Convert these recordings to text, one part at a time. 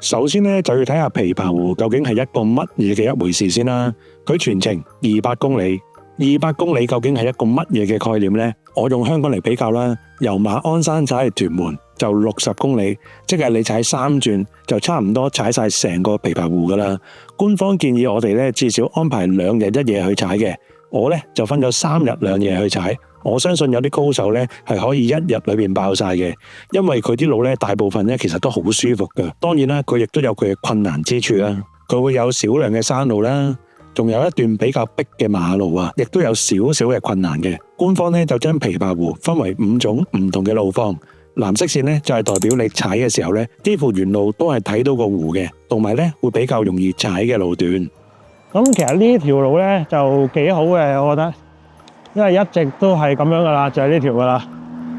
首先咧就要睇下琵琶湖究竟係一個乜嘢嘅一回事先啦。佢全程200公里，200公里究竟係一個乜嘢嘅概念呢？我用香港嚟比較啦，由馬鞍山踩去屯門就60公里，即係你踩3轉就差唔多踩晒成個琵琶湖噶啦。官方建議我哋咧至少安排2日1夜去踩嘅，我咧就分咗3日2夜去踩。我相信有啲高手咧係可以1日裏邊爆晒嘅，因為佢啲路咧大部分咧其實都好舒服噶。當然啦，佢亦都有佢嘅困難之處啦，佢會有少量嘅山路啦，仲有一段比較逼嘅馬路啊，亦都有少少嘅困難嘅。官方咧就將琵琶湖分為5種唔同嘅路況，藍色線咧就係代表你踩嘅時候咧，幾乎沿路都係睇到個湖嘅，同埋咧會比較容易踩嘅路段。咁其實呢條路咧就幾好嘅，我覺得。因為一直都係咁樣噶啦，就係呢條噶啦，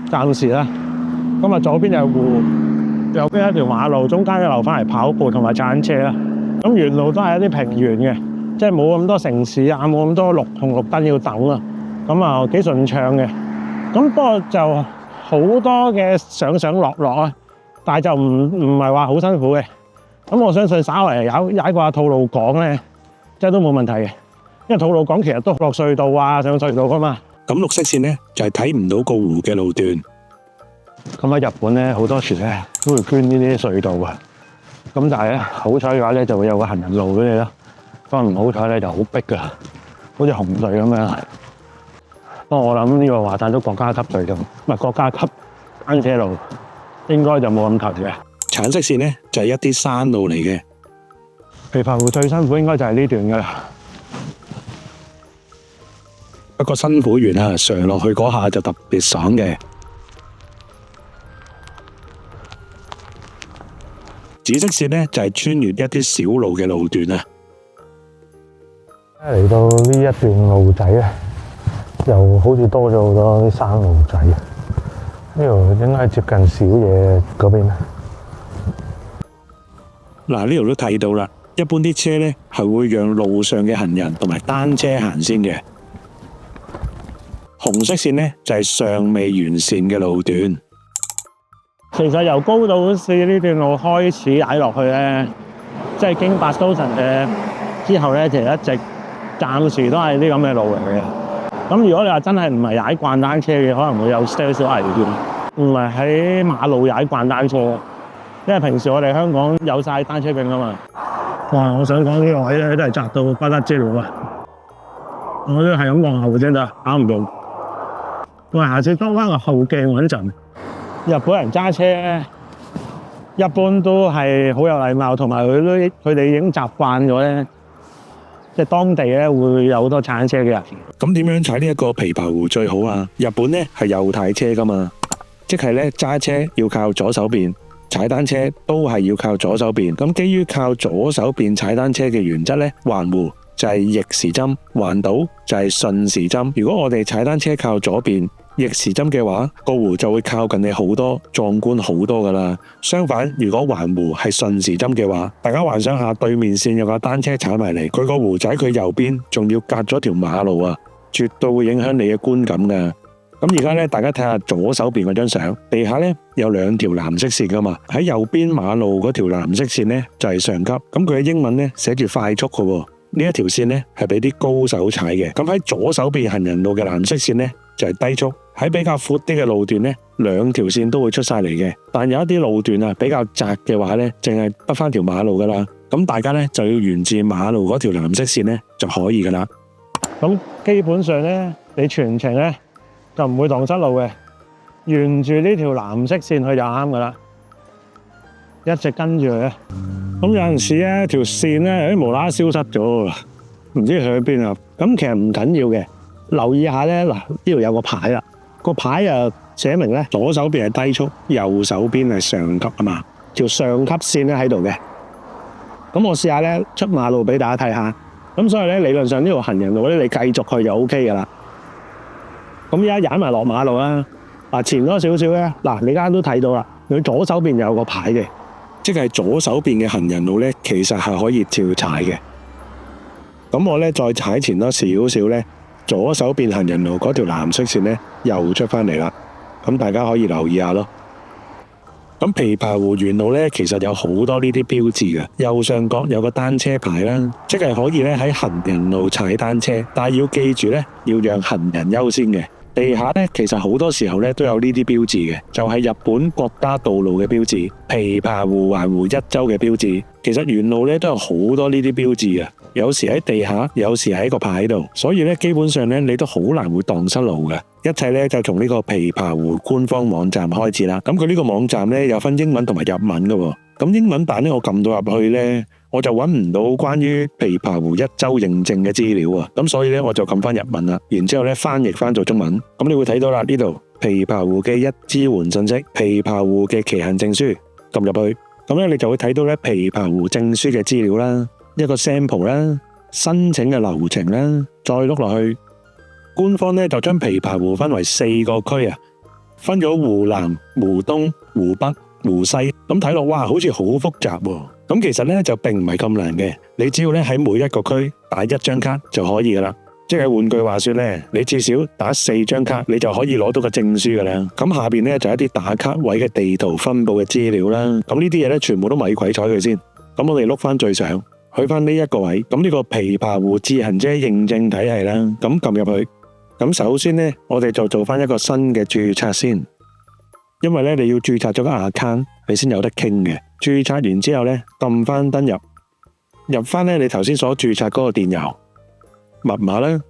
暫時啦。咁啊，左邊就係湖，右邊一條馬路，中間留翻嚟跑步同埋踩單車啦。咁沿路都係一啲平原嘅，即係冇咁多城市啊，冇咁多紅綠燈要等啊。咁啊，幾順暢嘅。咁不過就好多嘅上落啊，但係就唔係話好辛苦嘅。咁我相信稍為踩過吐露港咧，即係都冇問題嘅。因為吐露港其實都落隧道啊，上隧道噶嘛。咁綠色線咧就係睇唔到個湖嘅路段。咁喺日本咧，好多時咧都會捐呢啲隧道啊。咁但係咧好彩嘅話咧，就會有個行人路俾你啦。當然唔好彩咧就好逼噶，好似紅隧咁樣。不過我諗呢個華山都國家級隧道，唔係國家級單車路，應該就冇咁頭嘅。橙色線咧就係一啲山路嚟嘅。琵琶湖最辛苦應該就係呢段噶啦。不過辛苦完啊，上落去嗰下就特別爽嘅。紫色線呢，就係穿越一啲小路嘅路段啊。嚟到呢一段路仔咧，又好似多咗好多啲山路仔。呢度應該接近小野嗰邊啊。嗱，呢度都睇到啦，一般啲車呢係會讓路上嘅行人同埋單車行先嘅。紅色線呢，就係尚未完善嘅路段。其實由高島市呢段路開始踩落去咧，即係經白刀神嘅之後咧，其實一直暫時都係啲咁嘅路嚟嘅。咁如果你話真係唔係踩慣單車嘅，可能會有少少危險。唔係喺馬路踩慣單車，因為平時我哋香港有晒單車徑啊嘛。哇！我想講呢個位咧，真係窄到不得之了啊！我都係咁望後先得，搞唔到。喂，下次多翻個後鏡穩陣。日本人揸車一般都係好有禮貌，同埋佢哋已經習慣咗咧，即係當地咧會有好多踩單車嘅人。咁點樣踩呢一個琵琶湖最好啊？日本咧係右軚車噶嘛，即係咧揸車要靠左手邊，踩單車都係要靠左手邊。咁基於靠左手邊踩單車嘅原則咧，環湖就係逆時針，環島就係順時針。如果我哋踩單車靠左邊逆時針嘅話，個湖就會靠近你好多，壯觀好多噶啦。相反，如果環湖係順時針嘅話，大家幻想下對面線有架單車踩埋嚟，佢個湖仔佢右邊仲要隔咗條馬路啊，絕對會影響你嘅觀感噶。咁而家咧，大家睇下左手邊嗰張相，地下咧有2條藍色線噶嘛，喺右邊馬路嗰條藍色線咧就係上級，咁佢嘅英文咧寫住快速噶喎。呢一條線咧係俾啲高手踩嘅。咁喺左手邊行人路嘅藍色線咧就係低速。喺比較闊啲嘅路段咧，2條線都會出晒嚟嘅。但有一啲路段啊比較窄嘅話咧，淨係得翻條馬路噶啦。咁大家咧就要沿住馬路嗰條藍色線咧就可以噶啦。咁基本上咧，你全程咧就唔會蕩失路嘅，沿住呢條藍色線去就啱噶啦，一直跟住佢。咁有陣時咧條線咧有啲無啦啦消失咗，唔知去咗邊啊。咁其實唔緊要嘅，留意下咧，嗱呢度有個牌啦。個牌啊寫明咧，左手邊係低速，右手邊係上級啊嘛，條上級線咧喺度嘅。咁我試下咧出馬路俾大家睇下。咁所以咧理論上呢條行人路咧，你繼續去就 OK 噶啦。咁而家踩埋落馬路啦。嗱前多少少咧，嗱你而家都睇到啦，佢左手邊有個牌嘅，即係左手邊嘅行人路咧，其實係可以照踩嘅。咁我咧再踩前多少少咧。左手邊行人路嗰條藍色線咧又出翻嚟啦，咁大家可以留意下咯。咁琵琶湖沿路咧，其實有好多呢啲標誌嘅。右上角有個單車牌啦，即係可以咧喺行人路踩單車，但係要記住咧，要讓行人優先嘅。地下咧，其實好多時候咧都有呢啲標誌嘅，就係日本國家道路嘅標誌、琵琶湖環湖一周嘅標誌。其實沿路咧都有好多呢啲標誌嘅，有時喺地下，有時喺個牌度，所以咧基本上咧你都好難會蕩失路嘅。一切咧就從呢個琵琶湖官方網站開始啦。咁佢呢個網站咧有分英文同埋日文嘅喎。咁英文版咧我撳到入去咧，我就揾唔到關於琵琶湖一周認證嘅資料啊。咁所以咧我就撳翻日文啦，然之後咧翻譯翻做中文。咁你會睇到啦，呢度琵琶湖嘅一支援信息、琵琶湖嘅騎行證書，撳入去，咁咧你就會睇到咧琵琶湖證書嘅資料啦，一個 sample 啦，申請嘅流程啦，再碌落去。官方咧就將琵琶湖分為4個區啊，分咗湖南、湖東、湖北、湖西。咁睇落哇，好似好複雜喎。咁其實咧就並唔係咁難嘅，你只要咧喺每一個區打1張卡就可以噶啦。即係換句話說咧，你至少打4張卡，你就可以攞到個證書噶啦。咁下邊咧就一啲打卡位嘅地圖分佈嘅資料啦。咁呢啲嘢咧全部都咪鬼睬佢先。咁我哋碌翻最上，去翻呢一個位。咁呢個琵琶湖自行車認證體系啦。咁撳入去。咁首先呢，我哋就做翻一個新嘅註冊先，因為咧你要註冊咗個 account，你先有得傾嘅。註冊完之後呢，撳翻登入，入翻咧你頭先所註冊嗰個電郵密碼啦，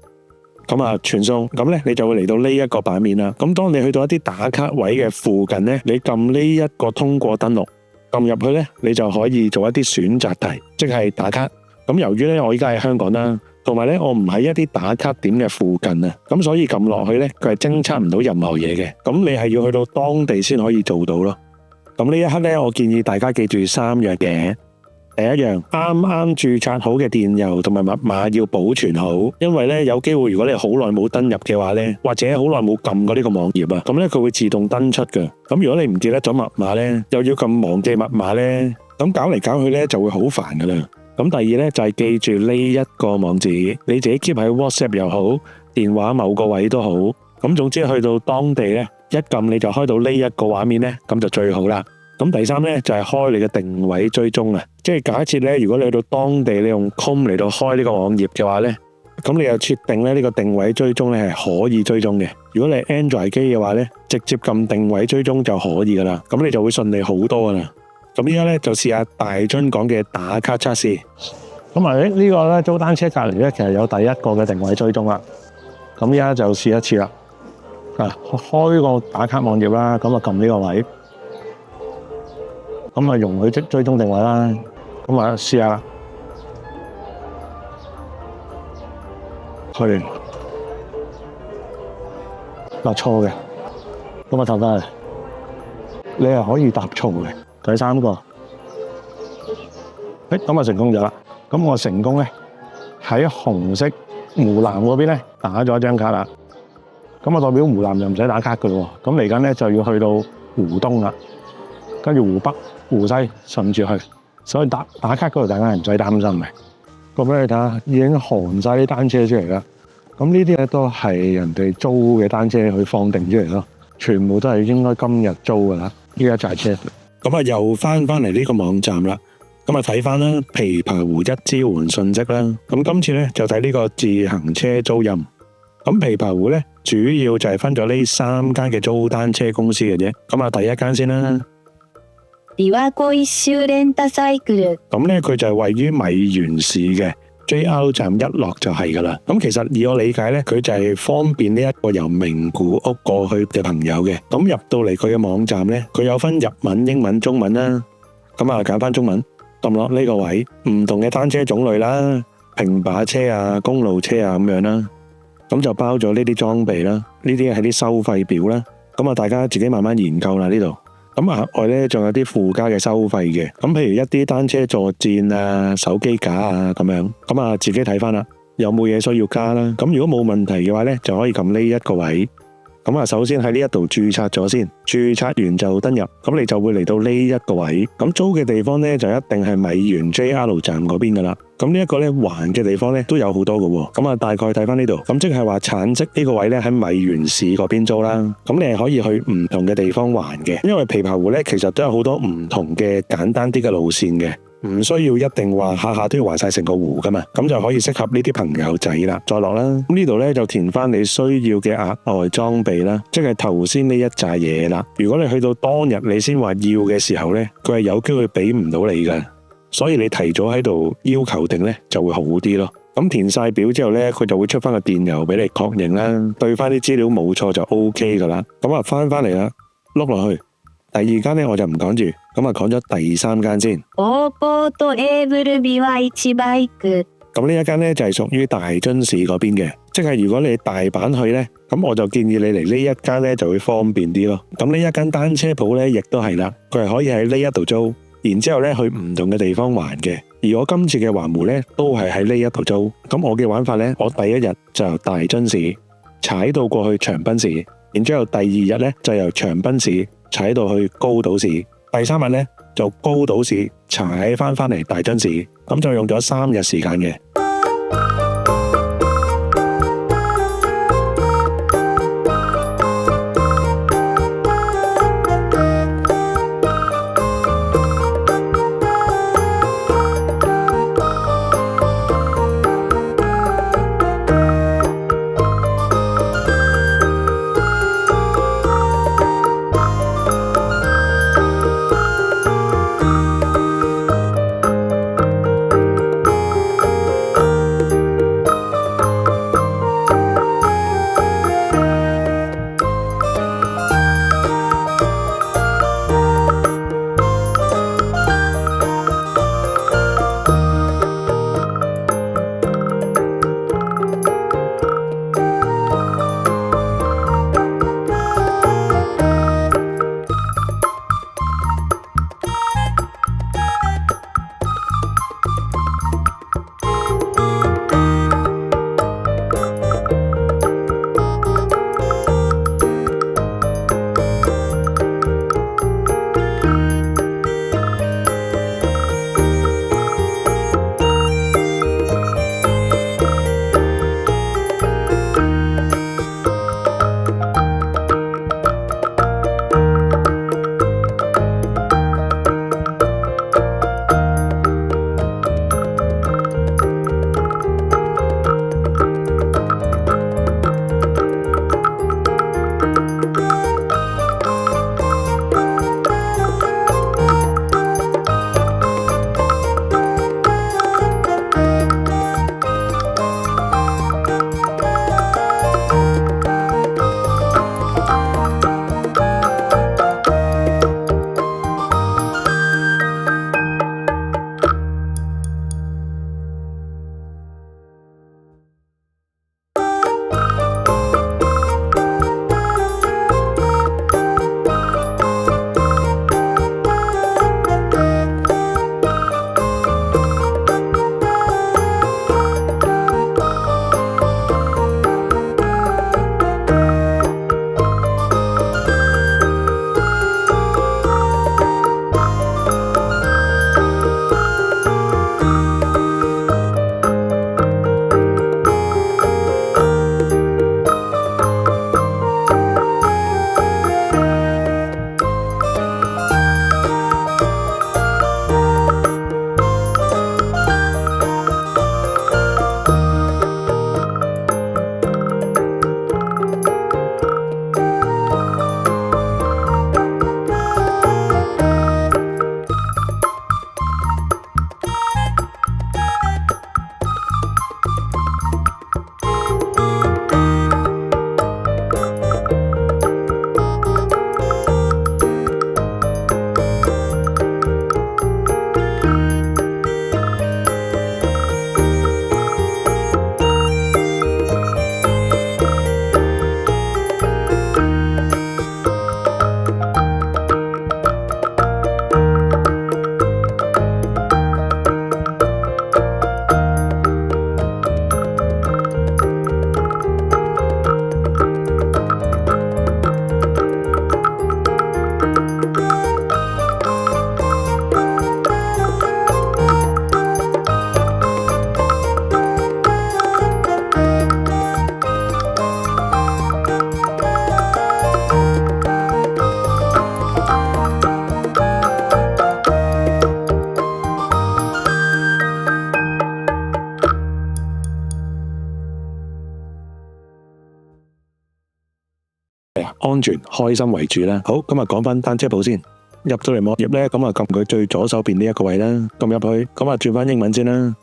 咁啊傳送，咁咧你就會嚟到呢一個版面啦。咁當你去到一啲打卡位嘅附近呢，你撳呢一個通過登錄，撳入去呢，你就可以做一啲選擇題，即係打卡。咁由於咧我依家喺香港啦。同埋咧，我唔喺一啲打卡點嘅附近啊，咁所以撳落去咧，佢係偵測唔到任何嘢嘅。咁你係要去到當地先可以做到咯。咁呢一刻咧，我建議大家記住3樣嘢。第一樣，啱啱註冊好嘅電郵同埋密碼要保存好，因為咧有機會如果你好耐冇登入嘅話咧，或者好耐冇撳過呢個網頁啊，咁咧佢會自動登出嘅。咁如果你唔記得咗密碼咧，又要撳忘記密碼咧，咁搞嚟搞去咧就會好煩噶啦。咁第二咧就係記住呢一個網址，你自己 keep 喺 WhatsApp 又好，電話某個位都好。咁總之去到當地咧，一撳你就開到呢一個畫面咧，咁就最好啦。咁第三咧就係開你嘅定位追蹤啊，即係假設咧，如果你去到當地你用 Chrome 嚟到開呢個網頁嘅話咧，咁你又設定咧呢個定位追蹤咧係可以追蹤嘅。如果你係 Android 機嘅話咧，直接撳定位追蹤就可以噶啦，咁你就會順利好多噶啦。咁依家咧就試下大津講嘅打卡測試。咁啊呢個咧租單車隔離咧，其實有第一個嘅定位追蹤啦。咁依家就試一次啦。開個打卡網頁啦，咁啊撳呢個位，咁啊容許追蹤定位啦。咁啊試下啦。去嗱錯嘅，咁啊投翻嚟。你係可以答錯嘅。第3個，咁啊成功咗啦。咁我成功咧喺紅色湖南嗰邊咧打咗1張卡啦。咁啊代表湖南就唔使打卡噶咯。咁嚟緊咧就要去到湖東啦，跟住湖北、湖西順住去。所以打卡嗰度大家係唔使擔心嘅。咁俾你睇下，已經韓晒啲單車出嚟啦。咁呢啲咧都係人哋租嘅單車去放定出嚟咯，全部都係應該今日租噶啦。呢一紮車。咁啊，又翻嚟呢個網站啦。咁啊，睇翻啦，琵琶湖一支援信息啦。咁今次咧就睇呢個自行車租賃。咁琵琶湖咧主要就係分咗呢3間嘅租單車公司嘅啫。咁啊，第一間先啦。琵琶湖一周レンタサイクル。咁咧佢就係位於米原市嘅。JR 站一落就係噶啦。咁其實以我理解咧，佢就係方便呢一個由名古屋過去嘅朋友嘅。咁入到嚟佢嘅網站咧，佢有分日文、英文、中文啦。咁啊揀翻中文，撳落呢個位，唔同嘅單車種類啦，平把車啊、公路車啊咁樣啦。咁就包咗呢啲裝備啦，呢啲係啲收費表啦。咁啊大家自己慢慢研究啦呢度。咁額外咧仲有啲附加嘅收費嘅，咁譬如一啲單車坐墊啊、手機架啊咁樣，咁啊自己睇翻啦，有冇嘢需要加啦？咁如果冇問題嘅話咧，就可以撳呢一個位，咁首先喺呢一度註冊咗先，註冊完就登入，咁你就會嚟到呢一個位。咁租嘅地方呢，就一定係米原 JR 站嗰邊噶啦。咁呢一個呢，還嘅地方呢，都有好多嘅。咁大概睇翻呢度，咁即係話橙色呢個位呢，喺米原市嗰邊租啦。咁你係可以去唔同嘅地方還嘅，因為琵琶湖呢，其實都有好多唔同嘅簡單啲嘅路線嘅。唔需要一定話下下都要環晒成個湖噶嘛，咁就可以適合呢啲朋友仔啦。再落啦，咁呢度呢就填翻你需要嘅額外裝備啦，即係頭先呢一紮嘢啦。如果你去到當日你先話要嘅時候呢，佢係有機會俾唔到你噶，所以你提早喺度要求定呢就會好啲咯。咁填晒表之後呢，佢就會出翻個電郵俾你確認啦，對翻啲資料冇錯就 OK 噶啦。咁翻嚟啦，碌落去。第二間呢，我就唔講住，咁講咗第三間先。オーポートエーブルビワイチバイク。咁呢一間呢，就係屬於大津市嗰邊嘅，即係如果你大阪去呢，咁我就建議你嚟呢一間呢就會方便啲咯。咁呢一間單車鋪呢，亦都係啦，佢係可以喺呢一度租，然之後呢去唔同嘅地方還嘅。而我今次嘅環湖呢，都係喺呢一度租。咁我嘅玩法呢，我第一日就由大津市踩到過去長濱市，然之後第二日呢，就由長濱市踩到去高島市，第三日呢，就高島市踩翻嚟大津市，咁就用咗3日時間嘅。安全、開心為主啦。好，咁啊講翻單車鋪先。入到嚟網頁咧，咁啊撳佢最左手邊呢一個位啦，撳入去，咁啊轉翻英文先啦。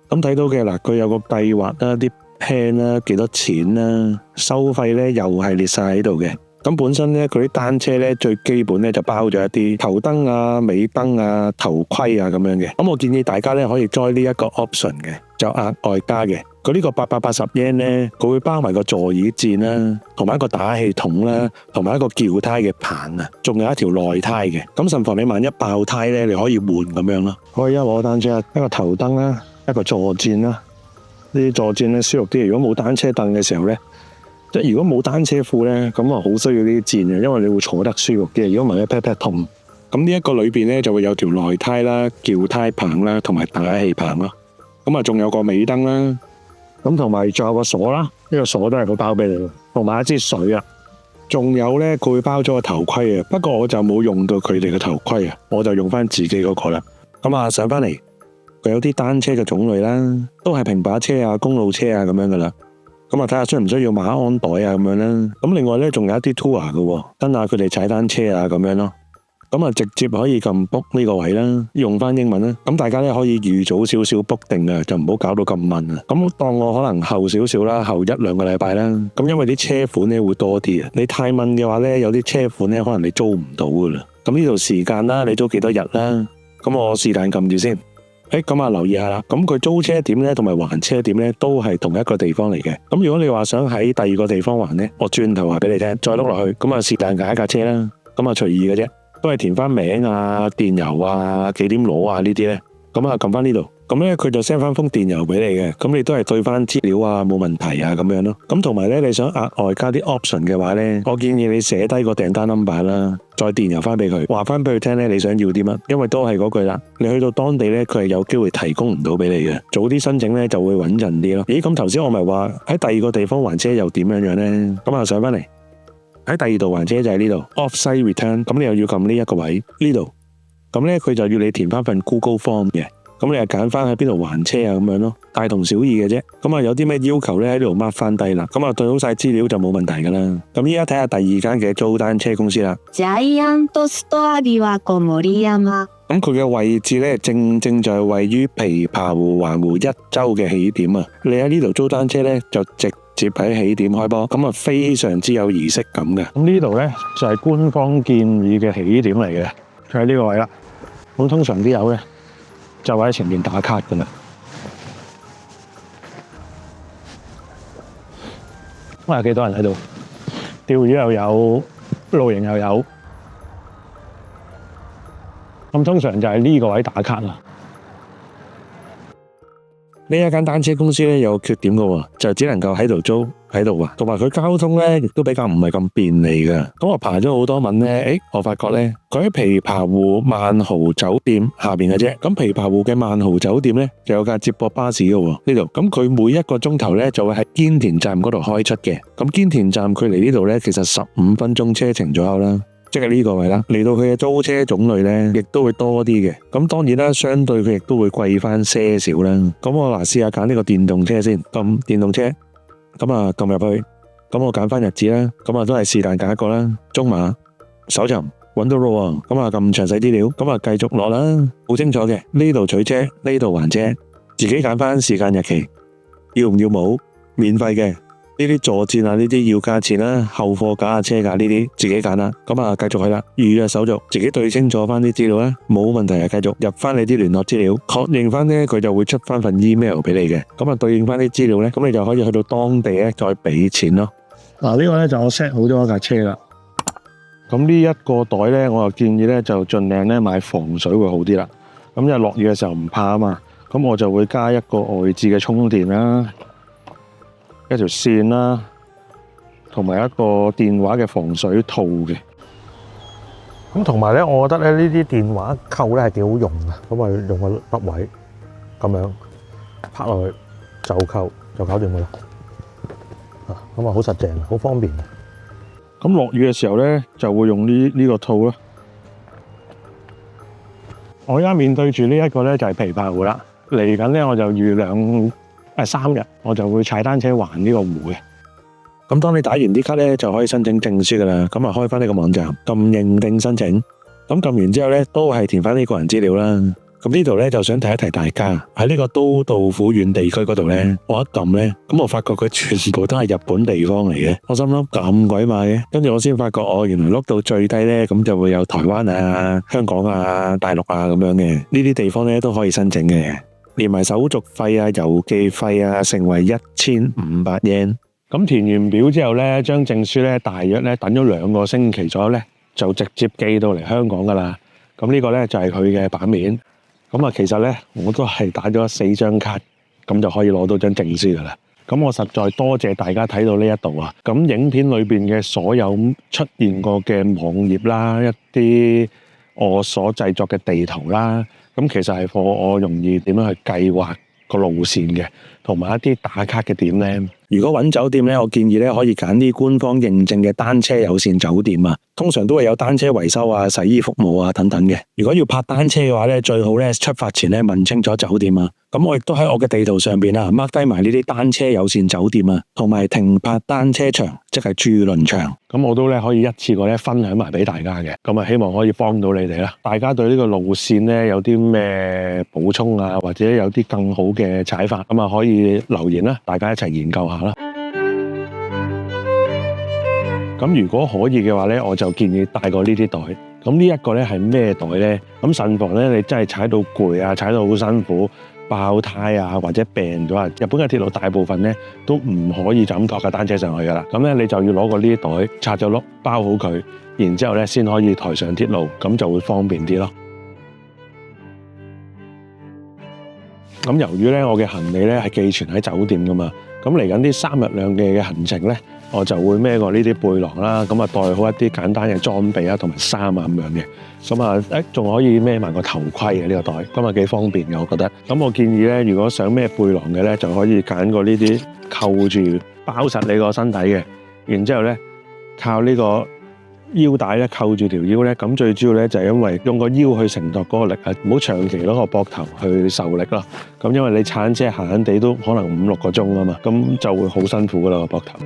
咁睇到嘅嗱，佢有個計劃啦，啲 plan 啦，幾多錢啦，收費咧又係列晒喺度嘅。咁本身咧，佢啲單車咧最基本咧就包咗一啲頭燈啊、尾燈啊、頭盔啊咁樣嘅。咁我建議大家咧可以 join 呢一個 option 嘅，就額外加嘅。佢呢個880 yen 咧，佢會包埋個座椅墊啦，同埋一個打氣筒啦，同埋一個撬胎嘅棒啊，仲有一條內胎嘅。咁慎防你萬一爆胎咧，你可以換咁樣咯。可以我單車一個頭燈啦，一個座墊啦。呢啲座墊咧舒服啲。如果冇單車凳嘅時候咧，即係如果冇單車褲咧，咁啊好需要呢啲墊嘅，因為你會坐得舒服啲。如果唔係，pat pat 痛。咁呢一個裏邊咧就會有條內胎啦、撬胎棒啦，同埋打氣棒咯。咁啊，仲有個尾燈啦。咁同埋仲有個鎖啦，呢個鎖都係佢包俾你，同埋一支水啊。仲有咧，佢會包咗個頭盔啊。不過我就冇用到佢哋嘅頭盔啊，我就用翻自己嗰個啦。咁啊，上翻嚟佢有啲單車嘅種類啦，都係平把車啊、公路車啊咁樣噶啦。咁啊，睇下需唔需要馬鞍袋啊咁樣啦。咁另外咧，仲有一啲 tour 嘅，跟下佢哋踩單車啊咁樣咯。咁啊，直接可以撳 book 呢個位啦，用翻英文啦。咁大家咧可以預早少少 book 定啊，就唔好搞到咁問啊。咁當我可能後少少啦，後1-2個禮拜啦。咁因為啲車款咧會多啲啊，你太問嘅話咧，有啲車款咧可能你租唔到噶啦。咁呢度時間啦，你租幾多日啦？咁我是但撳住先。咁啊留意下啦。咁佢租車點咧，同埋還車點咧，都係同一個地方嚟嘅。咁如果你話想喺第二個地方還咧，我轉頭話俾你聽，再碌落去。咁啊是但揀一架車啦。咁啊隨意嘅啫。都係填翻名啊、電郵啊、幾點攞啊呢啲呢。咁啊撳翻呢度，咁呢，佢就 send 翻封電郵俾你嘅，咁你都係對翻資料啊冇問題啊咁樣咯。咁同埋呢，你想額外加啲 option 嘅話呢，我建議你寫低個訂單 number 啦，再電郵翻俾佢，話翻俾佢聽呢，你想要啲乜，因為都係嗰句啦，你去到當地呢，佢係有機會提供唔到俾你嘅，早啲申請呢就會穩陣啲咯。咦，咁頭先我咪話喺第二個地方還車又點樣樣呢？咁啊上翻嚟。喺第二度還車就係呢度 Offsite Return， 咁你又要撳呢一個位呢度，咁呢，佢就要你填翻份 Google Form 嘅，咁你就揀翻喺邊度還車啊咁樣咯，大同小異嘅啫。咁啊有啲咩要求呢？喺呢度 mark 翻低啦，咁啊對好晒資料就冇問題噶啦。咁依家睇下第二間嘅租單車公司啦。ジャイアントストア琵琶湖森山。咁佢嘅位置呢，正正就係位於琵琶湖環湖一周嘅起點啊！你喺呢度租單車呢，就直接喺起點開波，咁啊非常之有儀式感嘅。咁呢度呢，就係官方建議嘅起點嚟嘅，就喺呢個位啦。咁通常啲友呢，就喺前面打卡噶啦。哇！幾多人喺度？釣魚又有，露營又有。咁通常就係呢個位打卡啦。呢一間單車公司咧有缺點嘅喎，就只能夠喺度租喺度啊，同埋佢交通咧亦都比較唔係咁便利嘅。咁我爬咗好多文咧，我發覺咧佢喺琵琶湖萬豪酒店下邊嘅啫。咁琵琶湖嘅萬豪酒店咧就有架接駁巴士嘅喎呢度。咁佢每一個鐘頭咧就會喺堅田站嗰度開出嘅。咁堅田站距離呢度咧其實15分鐘車程左右啦。即係呢個位啦，嚟到佢嘅租車種類呢，亦都會多啲嘅。咁當然啦，相對佢亦都會貴翻些少啦。咁我試下揀呢個電動車先，撳電動車，咁啊撳入去，咁我揀翻日子啦，咁啊都係是但揀一個啦。中碼搜尋揾到咯，咁啊撳詳細資料，咁啊繼續落啦，好清楚嘅。呢度取車，呢度還車，自己揀翻時間日期，要唔要冇？免費嘅。呢啲坐墊啊，呢啲要價錢啦，後貨架下車㗎，呢啲自己揀啦。咁啊，繼續去啦，預約手續，自己對清楚翻啲資料啦，冇問題啊，繼續入翻你啲聯絡資料，確認翻呢，佢就會出翻份 email 俾你嘅。咁啊，對應翻啲資料呢，咁你就可以去到當地呢，再俾錢咯。嗱，呢個呢，就我 set 好咗一架車啦。咁呢一個袋呢，我就建議呢，就盡量呢買防水會好啲啦。咁因為落雨嘅時候唔怕啊嘛，咁我就會加一個外置嘅充電啦。一條線啦，同埋一個電話嘅防水套嘅。咁同埋咧，我覺得咧呢啲電話扣咧係幾好用嘅。咁啊，用個筆位咁樣拍落去就扣就搞掂噶啦。咁啊好實淨，好方便。咁落雨嘅時候咧，就會用呢個套啦。我而家面對住呢一個咧就係琵琶湖啦。嚟緊咧我就預3日，我就會踩單車環呢個湖嘅。咁當你打完啲卡咧，就可以申請證書噶啦。咁啊，開翻呢個網站，撳認定申請。咁撳完之後咧，都係填翻呢個人資料啦。咁呢度咧就想提一提大家，喺呢個都道府縣地區嗰度咧，我一撳咧，咁我發覺佢全部都係日本地方嚟嘅。我心諗咁鬼馬嘅，跟住我先發覺原來碌到最低咧，咁就會有台灣啊、香港啊、大陸啊咁樣嘅，呢啲地方咧都可以申請嘅，連埋手續費啊、郵寄費啊，成為1500 yen。咁填完表之後咧，張證書咧大約咧等咗2個星期左右咧，就直接寄到嚟香港噶啦。咁呢個咧就係佢嘅版面。咁啊，其實咧我都係打咗4張卡，咁就可以攞到張證書噶啦。咁我實在多謝大家睇到呢一度啊。咁影片裏邊嘅所有出現過嘅網頁啦，一啲我所製作嘅地圖啦，咁其實係幫我容易點樣去計劃個路線嘅，同埋一啲打卡嘅點咧。如果揾酒店咧，我建議咧可以揀啲官方認證嘅單車友善酒店啊，通常都會有單車維修啊、洗衣服務啊等等嘅。如果要泊單車嘅話咧，最好咧出發前咧問清楚酒店啊。咁我亦都喺我嘅地圖上邊啊 mark 低埋呢啲單車友善酒店啊，同埋停泊單車場，即係駐輪場。咁我都咧可以一次過咧分享埋俾大家嘅。咁啊，希望可以幫到你哋啦。大家對呢個路線咧有啲咩補充啊，或者有啲更好嘅踩法，咁啊可以留言啦，大家一齊研究下啦。咁如果可以嘅話咧，我就建議帶個呢啲袋。咁呢一個咧係咩袋咧？咁慎防咧你真係踩到攰啊，踩到好辛苦，爆胎啊或者病咗啊！日本嘅鐵路大部分咧都唔可以就咁托架單車上去噶啦。咁咧你就要攞個呢啲袋拆咗碌包好佢，然之後咧先可以抬上鐵路，咁就會方便啲咯。咁由於咧我嘅行李咧係寄存喺酒店噶嘛，咁嚟緊啲3日2夜嘅行程咧，我就會孭個呢啲背囊啦，咁啊袋好一啲簡單嘅裝備啊，同埋衫啊咁樣嘅，咁啊仲可以孭埋個頭盔嘅呢個袋，咁啊幾方便嘅我覺得。咁我建議咧，如果想孭背囊嘅咧，就可以揀個呢啲扣住包實你個身體嘅，然之後咧靠呢個腰帶咧扣住條腰咧，咁最主要咧就係因為用個腰去承托嗰個力啊，唔好長期攞個膊頭去受力咯。咁因為你踩單車行緊地都可能5-6個鐘啊嘛，咁就會好辛苦噶啦個膊頭。